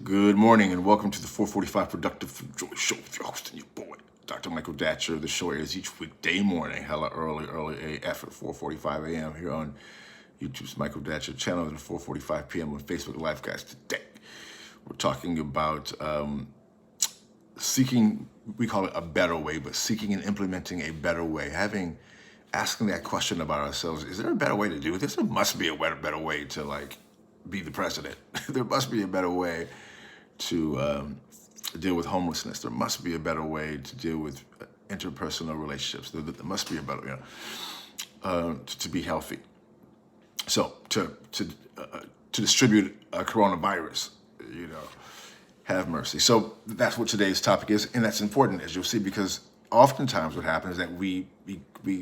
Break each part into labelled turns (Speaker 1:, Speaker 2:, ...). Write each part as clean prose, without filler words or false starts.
Speaker 1: Good morning and welcome to the 445 Productive Through Joy Show with your host and your boy, Dr. Michael Datcher. The show airs each weekday morning, hella early AF at 4:45 a.m. here on YouTube's Michael Datcher channel and at 4:45 p.m. on Facebook Live. Guys, today we're talking about seeking, we call it a better way, but seeking and implementing a better way. Asking that question about ourselves, is there a better way to do this? There must be a better way to be the president. There must be a better way to deal with homelessness. There must be a better way to deal with interpersonal relationships. There must be a better, to be healthy. So to distribute a coronavirus, have mercy. So that's what today's topic is, and that's important, as you'll see, because oftentimes what happens is that we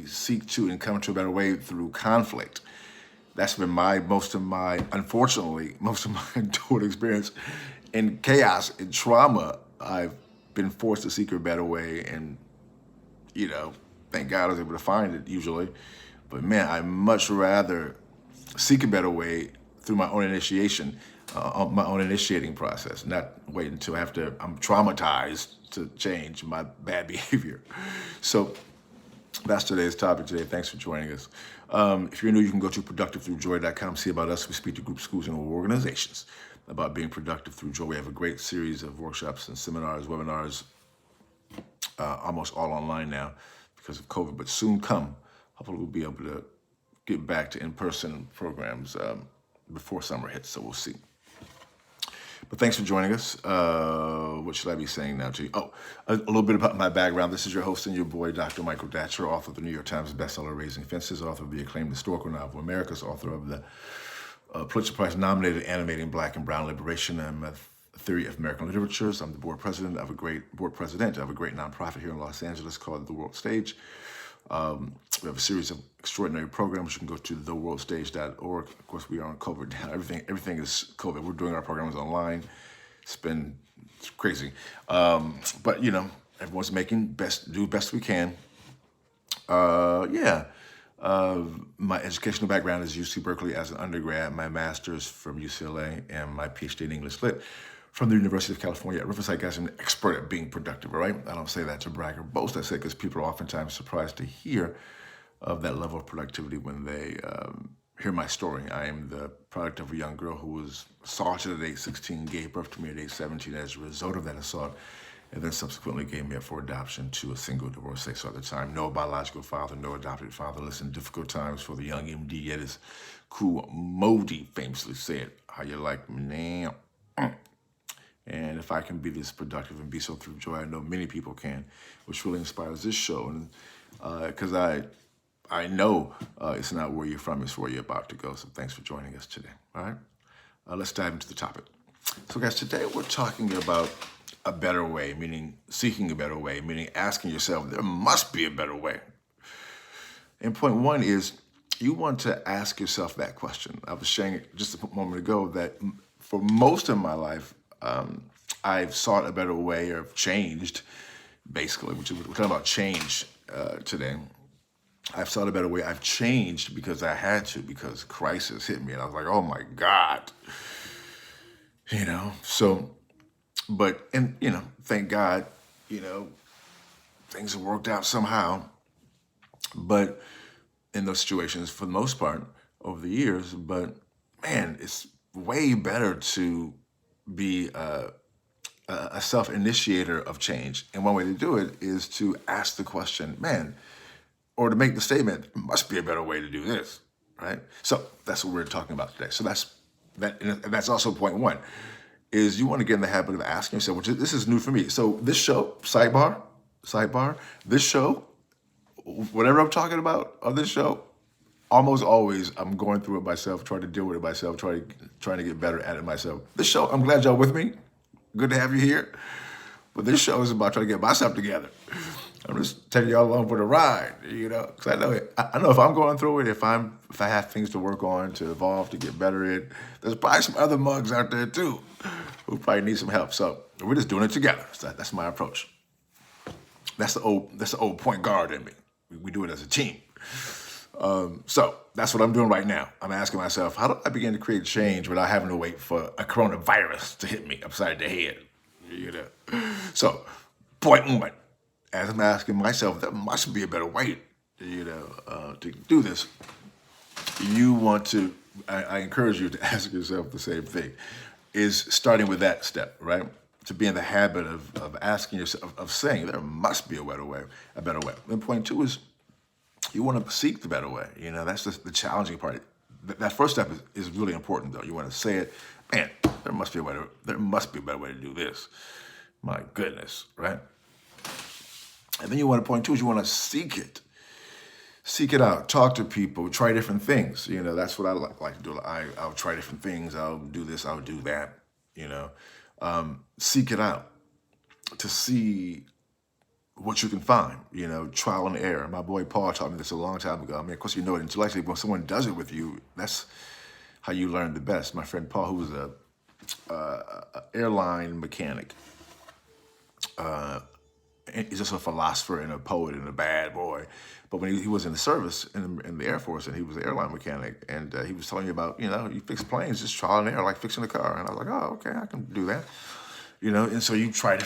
Speaker 1: seek to and come to a better way through conflict. That's been unfortunately, most of my adult experience in chaos and trauma. I've been forced to seek a better way, and thank God I was able to find it usually. But man, I much rather seek a better way through my own initiation, my own initiating process, not wait until I'm traumatized to change my bad behavior. So that's today's topic today. Thanks for joining us. If you're new, you can go to productivethroughjoy.com, see about us. We speak to groups, schools, and organizations about being productive through joy. We have a great series of workshops and seminars, webinars, almost all online now because of COVID, but soon come. Hopefully we'll be able to get back to in-person programs before summer hits, so we'll see. But thanks for joining us. What should I be saying now to you? A little bit about my background. This is your host and your boy, Dr. Michael Datcher, author of the New York Times bestseller Raising Fences, author of the acclaimed historical novel Americas, author of the Pulitzer Prize-nominated animating Black and Brown Liberation and a Theory of American Literatures. I'm the board president of a great nonprofit here in Los Angeles called The World Stage. We have a series of extraordinary programs. You can go to theworldstage.org. Of course, we are on COVID now. Everything is COVID. We're doing our programs online. It's crazy. But everyone's do best we can. My educational background is UC Berkeley as an undergrad, my master's from UCLA, and my PhD in English Lit from the University of California at Riverside. Guys, I'm an expert at being productive, all right? I don't say that to brag or boast. I say it because people are oftentimes surprised to hear of that level of productivity when they hear my story. I am the product of a young girl who was assaulted at age 16, gave birth to me at age 17 as a result of that assault, and then subsequently gave me up for adoption to a single divorcee. So at the time, no biological father, no adopted father. Listen, difficult times for the young MD, yet as Cool Modi famously said, how you like me now? And if I can be this productive and be so through joy, I know many people can, which really inspires this show. And because I know it's not where you're from, it's where you're about to go. So thanks for joining us today. All right, let's dive into the topic. So guys, today we're talking about a better way, meaning seeking a better way, meaning asking yourself, there must be a better way. And point one is you want to ask yourself that question. I was saying just a moment ago that for most of my life, I've sought a better way or changed, basically, which we're talking about change today. I've sought a better way. I've changed because I had to, because crisis hit me. And I was like, oh my God. So, thank God, things have worked out somehow. But in those situations, for the most part, over the years, but man, it's way better to be a self-initiator of change. And one way to do it is to ask the question, or to make the statement, there must be a better way to do this, right? So that's what we're talking about today. So that's also point one, is you want to get in the habit of asking yourself, this is new for me. So this show, sidebar, this show, whatever I'm talking about on this show, almost always I'm going through it myself, trying to deal with it myself, trying to get better at it myself. This show, I'm glad y'all with me. Good to have you here. But this show is about trying to get myself together. I'm just taking y'all along for the ride, because I know if I'm going through it, if I have things to work on, to evolve, to get better at, there's probably some other mugs out there too who probably need some help. So we're just doing it together. So that's my approach. That's the old point guard in me. We do it as a team. So that's what I'm doing right now. I'm asking myself, how do I begin to create change without having to wait for a coronavirus to hit me upside the head? You know. So, point one, as I'm asking myself, there must be a better way, to do this. You want to. I encourage you to ask yourself the same thing. Is starting with that step, right? To be in the habit of asking yourself, of saying there must be a better way, a better way. And point two is you want to seek the better way. That's the challenging part. That first step is really important, though. You want to say it, man. There must be a better way to do this. My goodness, right? And then you want to point two is you want to seek it. Seek it out. Talk to people. Try different things. That's what I like to do. I'll try different things. I'll do this. I'll do that. Seek it out to see what you can find. Trial and error. My boy Paul taught me this a long time ago. I mean, of course, you know it intellectually, but when someone does it with you, that's how you learn the best. My friend Paul, who was a airline mechanic, he's just a philosopher and a poet and a bad boy. But when he was in the service in the Air Force, and he was an airline mechanic, and he was telling me about, you fix planes, just trial and error, like fixing a car. And I was like, oh, okay, I can do that. And so you try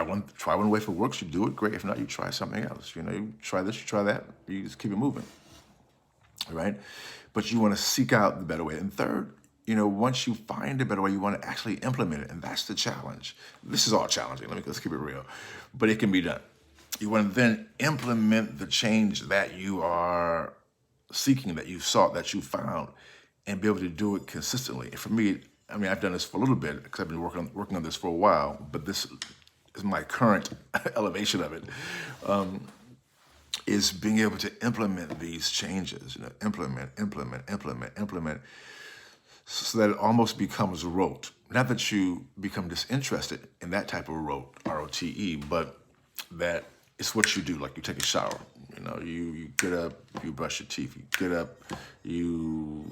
Speaker 1: one way. If it works, you do it, great. If not, you try something else. You try this, you try that, you just keep it moving, right? But you want to seek out the better way. And third, once you find a better way, you want to actually implement it. And that's the challenge. This is all challenging. Let's keep it real. But it can be done. You want to then implement the change that you are seeking, that you sought, that you found, and be able to do it consistently. And for me, I mean, I've done this for a little bit because I've been working on this for a while, but this is my current elevation of it, is being able to implement these changes, implement, so that it almost becomes rote. Not that you become disinterested in that type of rote, R-O-T-E, but that it's what you do. Like you take a shower, you get up, you brush your teeth, you get up, you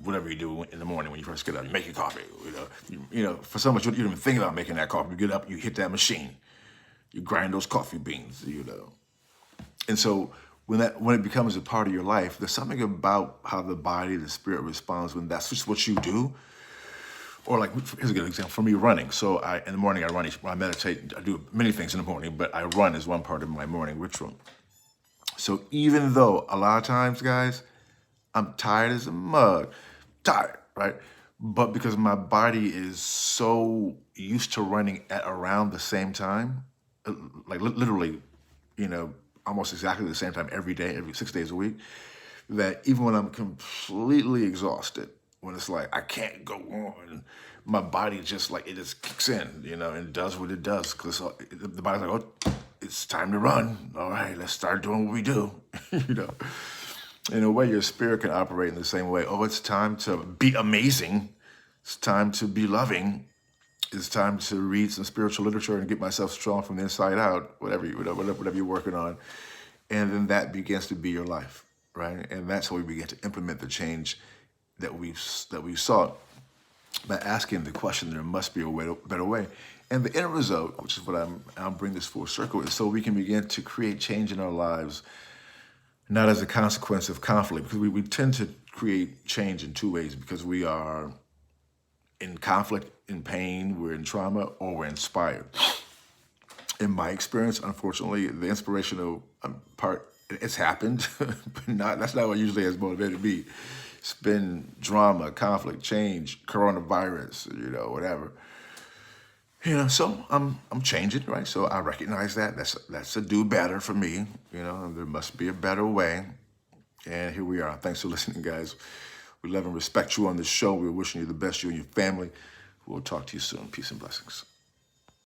Speaker 1: whatever you do in the morning when you first get up, you make your coffee, for so much you don't even think about making that coffee. You get up, you hit that machine, you grind those coffee beans, And so when it becomes a part of your life, there's something about how the body, the spirit responds when that's just what you do. Or like, here's a good example, for me, running. So in the morning, I meditate, I do many things in the morning, but I run is one part of my morning ritual. So even though a lot of times, guys, I'm tired as a mug, right? But because my body is so used to running at around the same time, like literally, almost exactly the same time every day, every 6 days a week, that even when I'm completely exhausted, when it's like, I can't go on, my body just it just kicks in, and does what it does. Because the body's like, oh, it's time to run. All right, let's start doing what we do, In a way, your spirit can operate in the same way. Oh, it's time to be amazing. It's time to be loving. It's time to read some spiritual literature and get myself strong from the inside out, whatever you're working on. And then that begins to be your life, right? And that's how we begin to implement the change that we sought by asking the question, there must be a better way. And the end result, which is what I'll bring this full circle, is so we can begin to create change in our lives, not as a consequence of conflict, because we tend to create change in two ways, because we are in conflict, in pain, we're in trauma, or we're inspired. In my experience, unfortunately, the inspirational part, it's happened, but that's not what usually has motivated me. It's been drama, conflict, change, coronavirus, whatever. So I'm changing, right? So I recognize that. That's a do better for me. There must be a better way. And here we are. Thanks for listening, guys. We love and respect you on this show. We're wishing you the best, you and your family. We'll talk to you soon. Peace and blessings.